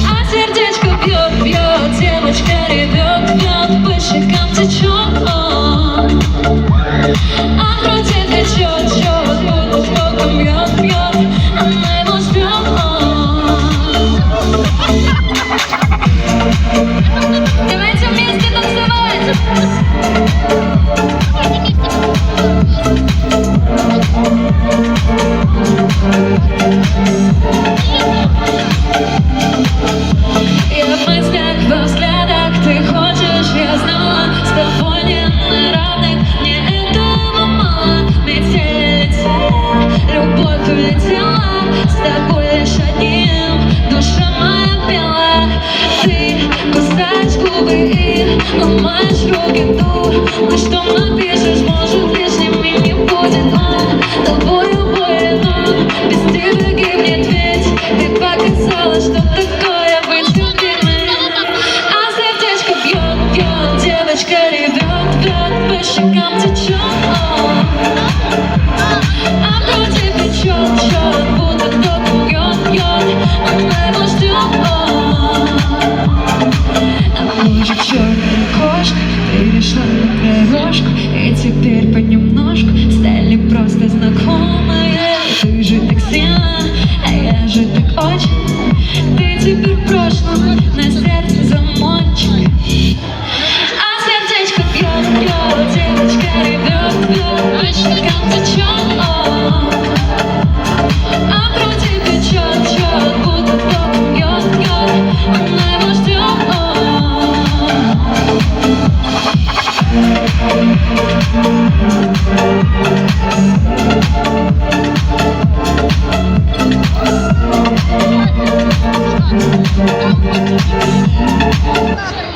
А сердечко бьет, бьет, девочка ревет, бьет, по щекам течет, а груди течет, течет, будто током бьет, бьет, она его ждет. Давайте вместе танцевать. Я в мыслях, во взглядах, ты хочешь, я знала, с тобой не на равных, мне этого мало. Летели, летели, любовь улетела, с тобой лишь одним, душа моя пела. Ты кусаешь губы и ломаешь руки дур, но что напишешь, может лишними не будет. Тобою больно, без тебя гибнет, ведь ты показала, что такое быть любимой. А сердечко бьет, бьет, девочка ревет, бьет, по щекам течет, а в груди печет, течет, будто током бьет, бьет, она его ждет. А может, черная кошка перешла на дорожку, и теперь понемножку стали просто знакомые. Ты же так сильно, а я же так очень. Ты теперь в прошлом, на сердце замочек. А сердечко бьет, бьет, девочка ревет, бьет, по щекам течет, а в груди печет, течет, будто током бьет, бьет, она его ждет. Thank you.